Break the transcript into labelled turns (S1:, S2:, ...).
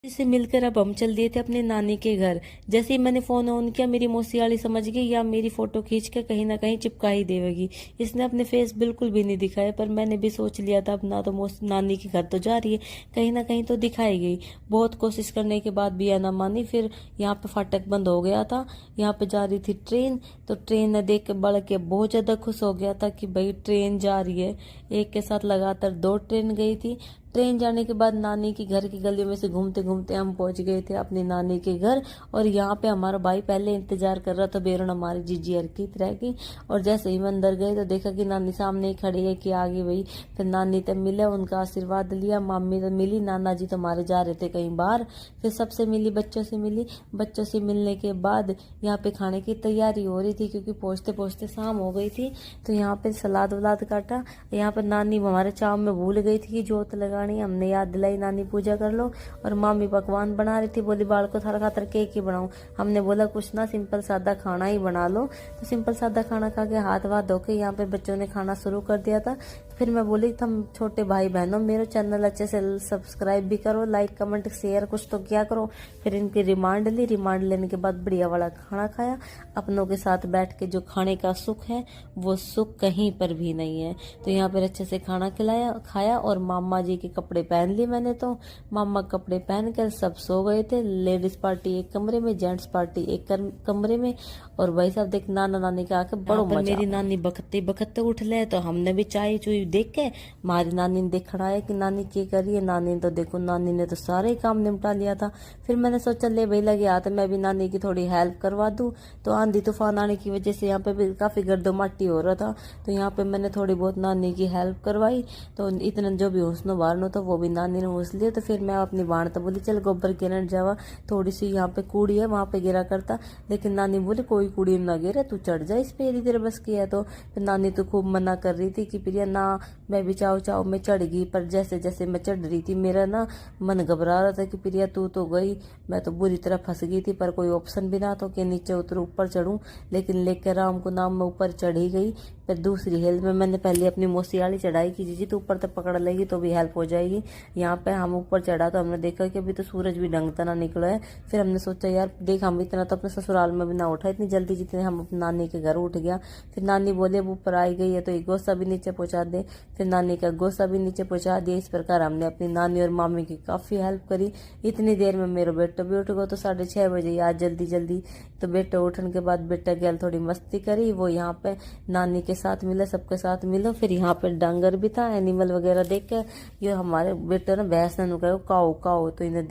S1: से मिलकर अब हम चल दिए थे अपने नानी के घर। जैसे ही मैंने फोन ऑन किया, मेरी मौसी वाली समझ गई या मेरी फोटो खींच के कहीं ना कहीं चिपका ही देगी। इसने अपने फेस बिल्कुल भी नहीं दिखाया, पर मैंने भी सोच लिया था अब ना तो नानी के घर तो जा रही है, कहीं ना कहीं तो दिखाई गई। बहुत कोशिश करने के बाद भी या ना मानी। फिर यहाँ पे फाटक बंद हो गया था, यहाँ पे जा रही थी ट्रेन। तो ट्रेन ने देख के बढ़ के बहुत ज्यादा खुश हो गया था कि भाई ट्रेन जा रही है। एक के साथ लगातार 2 ट्रेन गई थी। ट्रेन जाने के बाद नानी के घर की गलियों में से घूमते घूमते हम पहुंच गए थे अपनी नानी के घर। और यहाँ पे हमारा भाई पहले इंतजार कर रहा था बेरोन हमारी जीजी की तरह की। और जैसे ही हम अंदर गए तो देखा कि नानी सामने ही खड़ी है कि आगे भाई। फिर नानी तब मिले, उनका आशीर्वाद लिया। मामी तो मिली, नाना जी तो हमारे जा रहे थे कहीं बाहर। फिर सबसे मिली, बच्चों से मिली। बच्चों से मिलने के बाद यहाँ पे खाने की तैयारी हो रही थी, क्योंकि पहुंचते पहुंचते शाम हो गई थी। तो यहाँ पे सलाद वलाद काटा। यहाँ पर नानी हमारे चाव में भूल गई थी कि जोत लगा। हमने याद दिलाई, नानी पूजा कर लो। और मामी पकवान बना रही थी, बोली बाल को थोड़ा खातर केक ही बनाऊं। हमने बोला कुछ ना, सिंपल सादा खाना ही बना लो। तो सिंपल सादा खाना खा के हाथ वाथ धो के यहाँ पे बच्चों ने खाना शुरू कर दिया था। फिर मैं बोली तुम छोटे भाई बहनों मेरे चैनल अच्छे से सब्सक्राइब भी करो, लाइक कमेंट शेयर कुछ तो क्या करो। फिर इनकी रिमांड ली, रिमांड लेने के बाद बढ़िया वाला खाना खाया। अपनों के साथ बैठ के जो खाने का सुख है वो सुख कहीं पर भी नहीं है। तो यहाँ पर अच्छे से खाना खिलाया खाया। और मामा जी के कपड़े पहन लिए मैंने। तो मामा कपड़े पहन कर सब सो गए थे। लेडीज पार्टी एक कमरे में, जेंट्स पार्टी एक कमरे में। और भाई साहब देख नाना नानी के आके बड़ो मजा। मेरी नानी बखते बखते उठ ले, तो हमने भी चाय चुई देख के हमारी नानी ने देखना है कि नानी क्या कर रही है। नानी ने तो देखो, नानी ने तो सारे काम निपटा लिया था। फिर मैंने सोचा ले भाई लगे हाथ मैं भी नानी की थोड़ी हेल्प करवा दूं। तो आंधी तूफान आने की वजह से यहाँ पे भी काफी गर्दो माटी हो रहा था। तो यहाँ पे मैंने थोड़ी बहुत नानी की हेल्प करवाई। तो इतना जो भी हुस्नो बारनो था वो भी नानी ने हुस लिया। तो फिर मैं अपनी बाण तो बोली चल गोबर गिरने जावा, थोड़ी सी यहाँ पे कूड़ी है वहां पे गिरा करता। लेकिन नानी बोली कोई कूड़ी में ना गिरे, तू चढ़ जा इस पे, यदि तेरे बस की है तो। फिर नानी तो खूब मना कर रही थी कि प्रिया ना, मैं भी चाव चाव में चढ़ गई। पर जैसे जैसे मैं चढ़ रही थी मेरा ना मन घबरा रहा था कि प्रिया तू तो गई, मैं तो बुरी तरह फंस गई थी। पर कोई ऑप्शन भी ना तो कि नीचे उतरू ऊपर चढ़ूं। लेकिन लेकर राम को नाम में ऊपर चढ़ ही गई। फिर दूसरी हेल्प में मैंने पहले अपनी मौसी वाली चढ़ाई की, जीजी तो ऊपर तक पकड़ लेगी तो भी हेल्प हो जाएगी। यहाँ पे हम ऊपर चढ़ा तो हमने देखा कि अभी तो सूरज भी ढंग तना निकला है। फिर हमने सोचा यार देख हम इतना तो अपने ससुराल में भी ना उठा इतनी जल्दी जितने हम अपनी नानी के घर उठ गया। फिर नानी बोले अब ऊपर आई गई है तो एक गोसा भी नीचे पहुंचा दे। फिर नानी का गोसा भी नीचे पहुंचा दिया। इस प्रकार हमने अपनी नानी और मामी की काफी हेल्प करी। इतनी देर में मेरा बेटा भी उठ गया। तो 6:30 बजे आज जल्दी जल्दी। तो बेटा उठने के बाद बेटा गया थोड़ी मस्ती करी। वो यहाँ पे नानी के साथ मिला, सबके साथ मिलो। फिर यहाँ पे डांगर भी था, एनिमल वगैरह देख के ये हमारे बेटे ने भैंस ने नुकायो काओ काओ। तो इन्हें